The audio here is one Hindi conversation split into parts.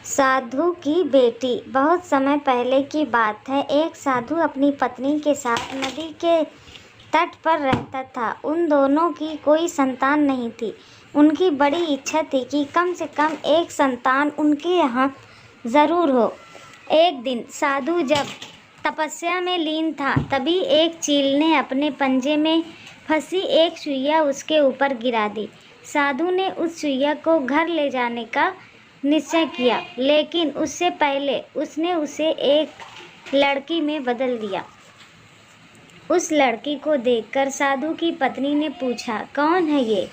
साधु की बेटी। बहुत समय पहले की बात है। एक साधु अपनी पत्नी के साथ नदी के तट पर रहता था। उन दोनों की कोई संतान नहीं थी। उनकी बड़ी इच्छा थी कि कम से कम एक संतान उनके यहाँ ज़रूर हो। एक दिन साधु जब तपस्या में लीन था, तभी एक चील ने अपने पंजे में फंसी एक सुइया उसके ऊपर गिरा दी। साधु ने उस सुइया को घर ले जाने का निश्चय किया, लेकिन उससे पहले उसने उसे एक लड़की में बदल दिया। उस लड़की को देखकर साधु की पत्नी ने पूछा, कौन है ये?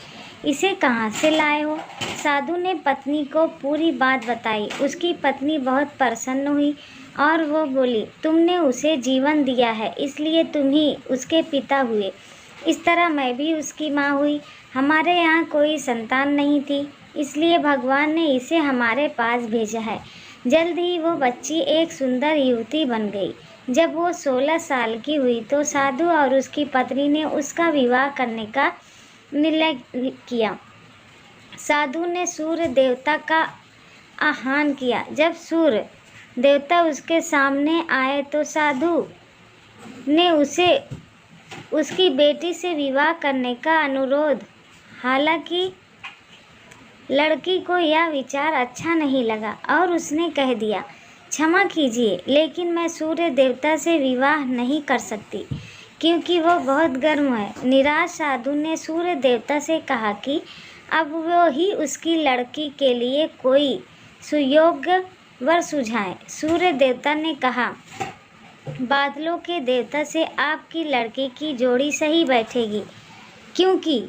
इसे कहाँ से लाए हो? साधु ने पत्नी को पूरी बात बताई। उसकी पत्नी बहुत प्रसन्न हुई और वो बोली, तुमने उसे जीवन दिया है, इसलिए तुम ही उसके पिता हुए। इस तरह मैं भी उसकी माँ हुई। हमारे यहाँ कोई संतान नहीं थी, इसलिए भगवान ने इसे हमारे पास भेजा है। जल्द ही वो बच्ची एक सुंदर युवती बन गई। जब वो 16 साल की हुई तो साधु और उसकी पत्नी ने उसका विवाह करने का निर्णय किया। साधु ने सूर्य देवता का आह्वान किया। जब सूर्य देवता उसके सामने आए तो साधु ने उसे उसकी बेटी से विवाह करने का अनुरोध। हालांकि लड़की को यह विचार अच्छा नहीं लगा और उसने कह दिया, क्षमा कीजिए, लेकिन मैं सूर्य देवता से विवाह नहीं कर सकती क्योंकि वो बहुत गर्म है। निराश साधु ने सूर्य देवता से कहा कि अब वो ही उसकी लड़की के लिए कोई सुयोग्य वर सुझाए। सूर्य देवता ने कहा, बादलों के देवता से आपकी लड़की की जोड़ी सही बैठेगी क्योंकि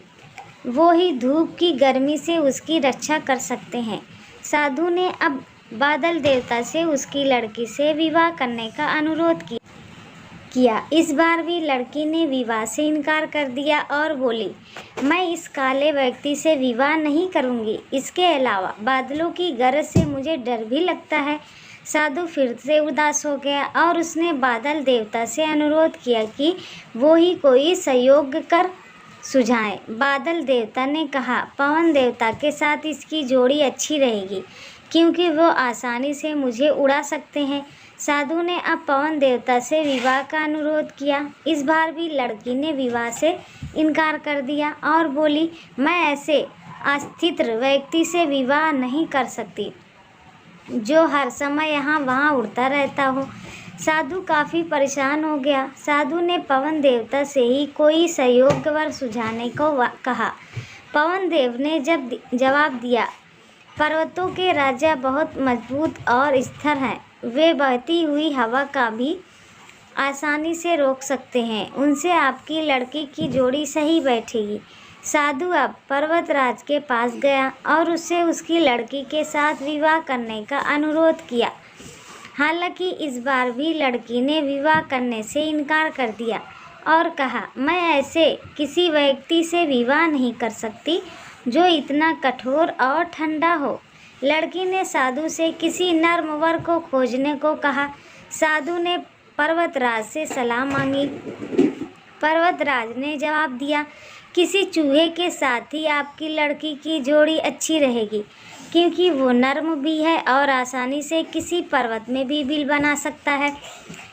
वो ही धूप की गर्मी से उसकी रक्षा कर सकते हैं। साधु ने अब बादल देवता से उसकी लड़की से विवाह करने का अनुरोध किया। इस बार भी लड़की ने विवाह से इनकार कर दिया और बोली, मैं इस काले व्यक्ति से विवाह नहीं करूंगी। इसके अलावा बादलों की गरज से मुझे डर भी लगता है। साधु फिर से उदास हो गया और उसने बादल देवता से अनुरोध किया कि वो ही कोई संयोग कर सुझाए। बादल देवता ने कहा, पवन देवता के साथ इसकी जोड़ी अच्छी रहेगी क्योंकि वो आसानी से मुझे उड़ा सकते हैं। साधु ने अब पवन देवता से विवाह का अनुरोध किया। इस बार भी लड़की ने विवाह से इनकार कर दिया और बोली, मैं ऐसे अस्थिर व्यक्ति से विवाह नहीं कर सकती जो हर समय यहाँ वहाँ उड़ता रहता हो। साधु काफ़ी परेशान हो गया। साधु ने पवन देवता से ही कोई सहयोग वर सुझाने को कहा। पवन देव ने जब जवाब दिया, पर्वतों के राजा बहुत मजबूत और स्थिर हैं। वे बहती हुई हवा का भी आसानी से रोक सकते हैं। उनसे आपकी लड़की की जोड़ी सही बैठेगी। साधु अब पर्वतराज के पास गया और उससे उसकी लड़की के साथ विवाह करने का अनुरोध किया। हालांकि इस बार भी लड़की ने विवाह करने से इनकार कर दिया और कहा, मैं ऐसे किसी व्यक्ति से विवाह नहीं कर सकती जो इतना कठोर और ठंडा हो। लड़की ने साधु से किसी नर्म वर को खोजने को कहा। साधु ने पर्वतराज से सलाह मांगी। पर्वतराज ने जवाब दिया, किसी चूहे के साथ ही आपकी लड़की की जोड़ी अच्छी रहेगी क्योंकि वो नर्म भी है और आसानी से किसी पर्वत में भी बिल बना सकता है।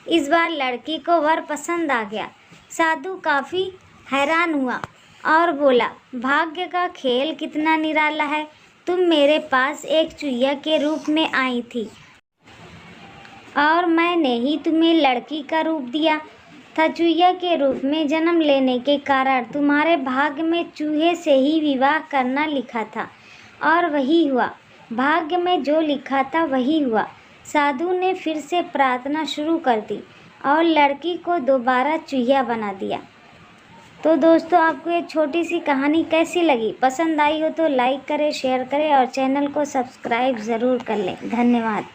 इस बार लड़की को वर पसंद आ गया। साधु काफ़ी हैरान हुआ और बोला, भाग्य का खेल कितना निराला है। तुम मेरे पास एक चुहिया के रूप में आई थी और मैंने ही तुम्हें लड़की का रूप दिया था। चुहिया के रूप में जन्म लेने के कारण तुम्हारे भाग्य में चूहे से ही विवाह करना लिखा था और वही हुआ। भाग्य में जो लिखा था वही हुआ। साधु ने फिर से प्रार्थना शुरू कर दी और लड़की को दोबारा चूहिया बना दिया। तो दोस्तों, आपको ये छोटी सी कहानी कैसी लगी? पसंद आई हो तो लाइक करें, शेयर करें और चैनल को सब्सक्राइब ज़रूर कर लें। धन्यवाद।